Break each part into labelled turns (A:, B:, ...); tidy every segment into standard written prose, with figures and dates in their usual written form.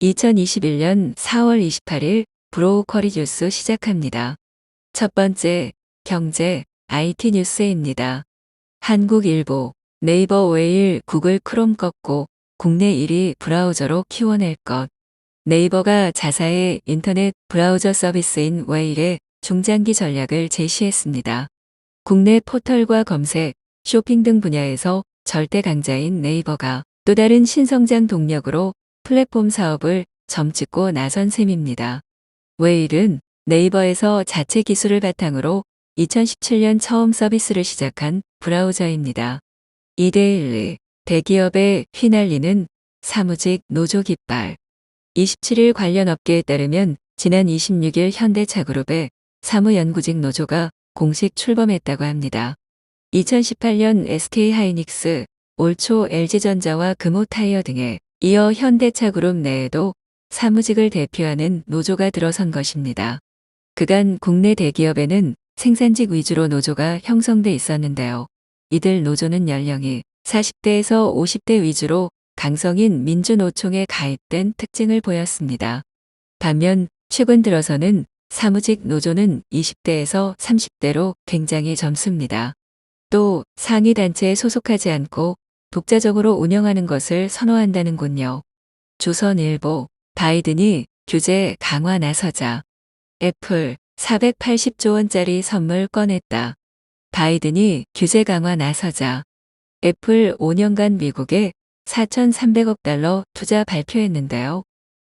A: 2021년 4월 28일 브로우커리 뉴스 시작합니다. 첫 번째, 경제, IT 뉴스입니다. 한국일보, 네이버 웨일 구글 크롬 꺾고 국내 1위 브라우저로 키워낼 것. 네이버가 자사의 인터넷 브라우저 서비스인 웨일의 중장기 전략을 제시했습니다. 국내 포털과 검색, 쇼핑 등 분야에서 절대 강자인 네이버가 또 다른 신성장 동력으로 플랫폼 사업을 점찍고 나선 셈입니다. 웨일은 네이버에서 자체 기술을 바탕으로 2017년 처음 서비스를 시작한 브라우저입니다. 이데일리, 대기업에 휘날리는 사무직 노조 깃발. 27일 관련 업계에 따르면 지난 26일 현대차그룹의 사무연구직 노조가 공식 출범했다고 합니다. 2018년 SK하이닉스, 올 초 LG전자와 금호타이어 등에 이어 현대차그룹 내에도 사무직을 대표하는 노조가 들어선 것입니다. 그간 국내 대기업에는 생산직 위주로 노조가 형성돼 있었는데요. 이들 노조는 연령이 40대에서 50대 위주로 강성인 민주노총에 가입된 특징을 보였습니다. 반면 최근 들어서는 사무직 노조는 20대에서 30대로 굉장히 젊습니다. 또 상위 단체에 소속하지 않고 독자적으로 운영하는 것을 선호한다는군요. 조선일보, 바이든이 규제 강화 나서자. 애플 480조 원짜리 선물 꺼냈다. 바이든이 규제 강화 나서자. 애플 5년간 미국에 4,300억 달러 투자 발표했는데요.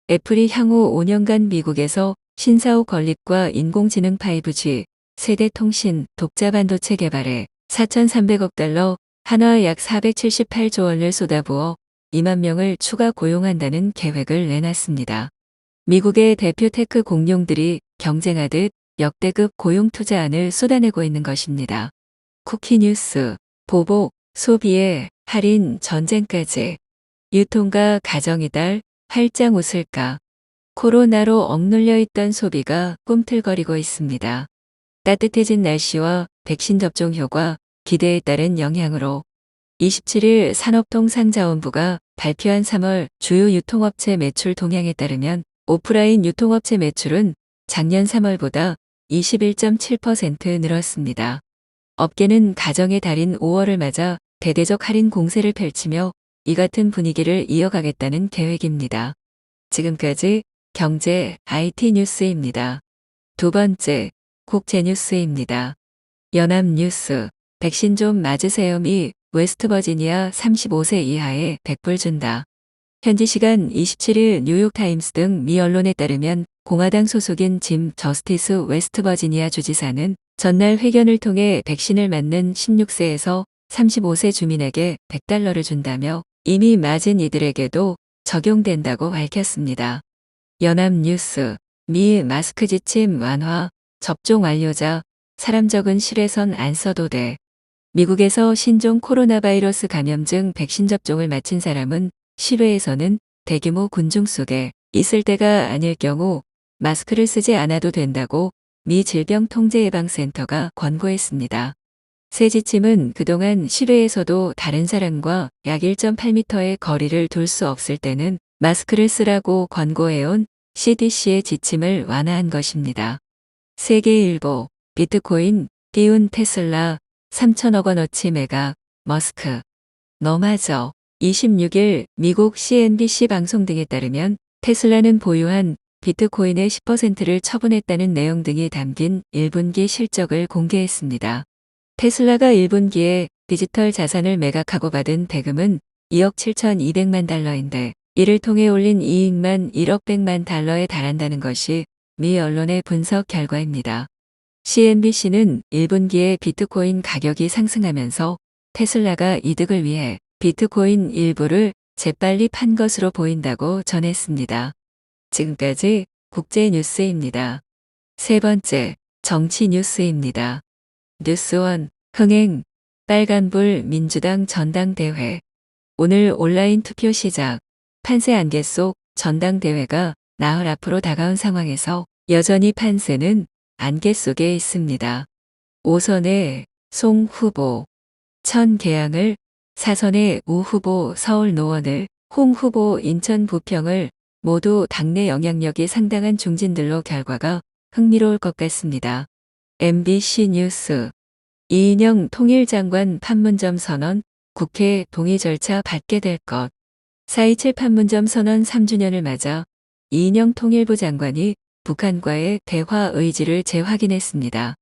A: 애플이 향후 5년간 미국에서 신사후 건립과 인공지능 5G, 세대 통신, 독자 반도체 개발에 4,300억 달러, 한화 약 478조 원을 쏟아부어 2만 명을 추가 고용한다는 계획을 내놨습니다. 미국의 대표 테크 공룡들이 경쟁하듯 역대급 고용 투자안을 쏟아내고 있는 것입니다. 쿠키뉴스, 보복, 소비에 할인 전쟁까지. 유통가 가정이달 활짝 웃을까. 코로나로 억눌려 있던 소비가 꿈틀거리고 있습니다. 따뜻해진 날씨와 백신 접종 효과, 기대에 따른 영향으로 27일 산업통상자원부가 발표한 3월 주요 유통업체 매출 동향에 따르면 오프라인 유통업체 매출은 작년 3월보다 21.7% 늘었습니다. 업계는 가정의 달인 5월을 맞아 대대적 할인 공세를 펼치며 이 같은 분위기를 이어가겠다는 계획입니다. 지금까지 경제 IT 뉴스입니다. 두 번째, 국제뉴스입니다. 연합뉴스, 백신 좀 맞으세요. 미 웨스트버지니아 35세 이하에 100불 준다. 현지 시간 27일 뉴욕타임스 등 미 언론에 따르면 공화당 소속인 짐 저스티스 웨스트버지니아 주지사는 전날 회견을 통해 백신을 맞는 16세에서 35세 주민에게 100달러를 준다며 이미 맞은 이들에게도 적용된다고 밝혔습니다. 연합뉴스, 미 마스크 지침 완화, 접종 완료자, 사람 적은 실외선 안 써도 돼. 미국에서 신종 코로나 바이러스 감염증 백신 접종을 마친 사람은 실외에서는 대규모 군중 속에 있을 때가 아닐 경우 마스크를 쓰지 않아도 된다고 미 질병통제예방센터가 권고했습니다. 새 지침은 그동안 실외에서도 다른 사람과 약 1.8m의 거리를 둘 수 없을 때는 마스크를 쓰라고 권고해온 CDC의 지침을 완화한 것입니다. 세계일보, 비트코인, 띄운 테슬라, 3천억 원어치 매각, 머스크. 너마저 26일 미국 CNBC 방송 등에 따르면 테슬라는 보유한 비트코인의 10%를 처분했다는 내용 등이 담긴 1분기 실적을 공개했습니다. 테슬라가 1분기에 디지털 자산을 매각하고 받은 대금은 2억 7,200만 달러인데 이를 통해 올린 이익만 1억 100만 달러에 달한다는 것이 미 언론의 분석 결과입니다. CNBC는 1분기에 비트코인 가격이 상승하면서 테슬라가 이득을 위해 비트코인 일부를 재빨리 판 것으로 보인다고 전했습니다. 지금까지 국제뉴스입니다. 세 번째, 정치 뉴스입니다. 뉴스원, 흥행, 빨간불 민주당 전당대회. 오늘 온라인 투표 시작, 판세 안개 속 전당대회가 나흘 앞으로 다가온 상황에서 여전히 판세는 안개 속에 있습니다. 5선의 송 후보, 천 계양을, 4선의 우 후보 서울 노원을, 홍 후보 인천 부평을, 모두 당내 영향력이 상당한 중진들로 결과가 흥미로울 것 같습니다. MBC 뉴스 이인영 통일장관 판문점 선언 국회 동의 절차 밟게 될 것. 4.27 판문점 선언 3주년을 맞아 이인영 통일부 장관이 북한과의 대화 의지를 재확인했습니다.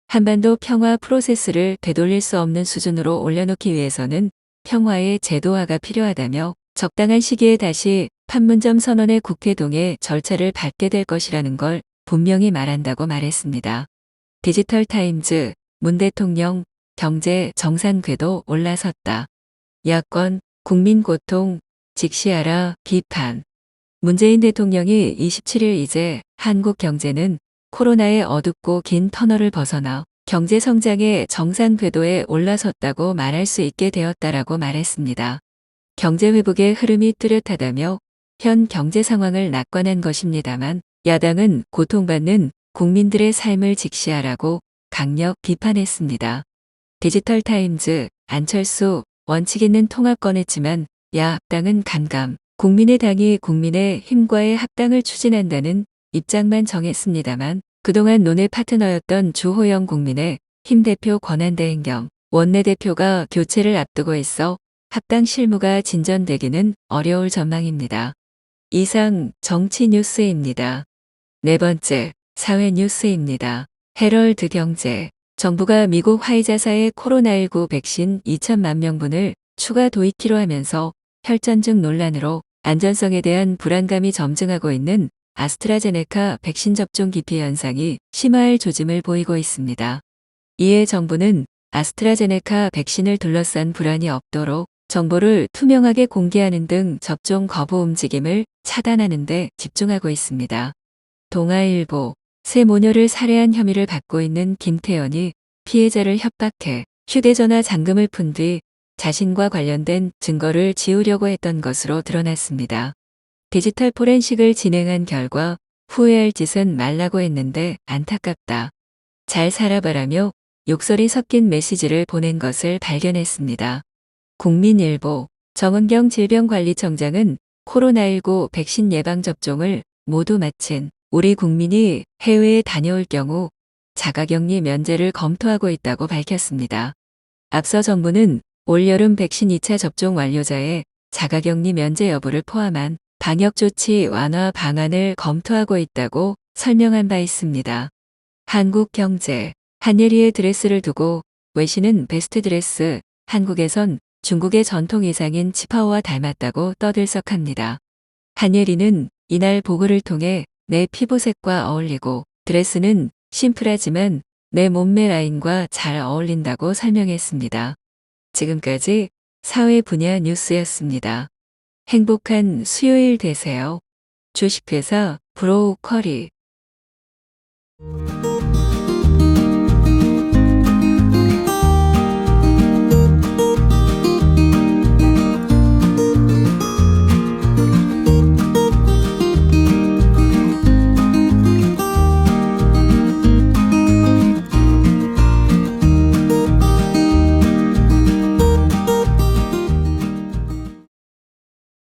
A: 한반도 평화 프로세스를 되돌릴 수 없는 수준으로 올려놓기 위해서는 평화의 제도화가 필요하다며 적당한 시기에 다시 판문점 선언의 국회 동의 절차를 밟게 될 것이라는 걸 분명히 말한다고 말했습니다. 디지털타임즈 문 대통령 경제 정상 궤도 올라섰다. 야권 국민 고통 직시하라 비판. 문재인 대통령이 27일 이제 한국 경제는 코로나의 어둡고 긴 터널을 벗어나 경제 성장의 정상 궤도에 올라섰다고 말할 수 있게 되었다라고 말했습니다. 경제 회복의 흐름이 뚜렷하다며 현 경제 상황을 낙관한 것입니다만 야당은 고통받는 국민들의 삶을 직시하라고 강력 비판했습니다. 디지털타임즈 안철수 원칙 있는 통합 꺼냈지만 야합당은 감감. 국민의 당이 국민의 힘과의 합당을 추진한다는 입장만 정했습니다만 그동안 논의 파트너였던 주호영 국민의 힘 대표 권한대행경 원내대표가 교체를 앞두고 있어 합당 실무가 진전되기는 어려울 전망입니다. 이상 정치 뉴스입니다. 네 번째, 사회 뉴스입니다. 헤럴드 경제. 정부가 미국 화이자사의 코로나19 백신 2천만 명분을 추가 도입키로 하면서 혈전증 논란으로 안전성에 대한 불안감이 점증하고 있는 아스트라제네카 백신 접종 기피 현상이 심화할 조짐을 보이고 있습니다. 이에 정부는 아스트라제네카 백신을 둘러싼 불안이 없도록 정보를 투명하게 공개하는 등 접종 거부 움직임을 차단하는 데 집중하고 있습니다. 동아일보 새 모녀를 살해한 혐의를 받고 있는 김태연이 피해자를 협박해 휴대전화 잔금을 푼 뒤 자신과 관련된 증거를 지우려고 했던 것으로 드러났습니다. 디지털 포렌식을 진행한 결과 후회할 짓은 말라고 했는데 안타깝다. 잘 살아봐라며 욕설이 섞인 메시지를 보낸 것을 발견했습니다. 국민일보 정은경 질병관리청장은 코로나19 백신 예방접종을 모두 마친 우리 국민이 해외에 다녀올 경우 자가격리 면제를 검토하고 있다고 밝혔습니다. 앞서 정부는 올여름 백신 2차 접종 완료자의 자가격리 면제 여부를 포함한 방역조치 완화 방안을 검토하고 있다고 설명한 바 있습니다. 한국경제 한예리의 드레스를 두고 외신은 베스트 드레스, 한국에선 중국의 전통 의상인 치파오와 닮았다고 떠들썩합니다. 한예리는 이날 보고를 통해 내 피부색과 어울리고 드레스는 심플하지만 내 몸매 라인과 잘 어울린다고 설명했습니다. 지금까지 사회 분야 뉴스였습니다. 행복한 수요일 되세요. 주식회사 브로우커리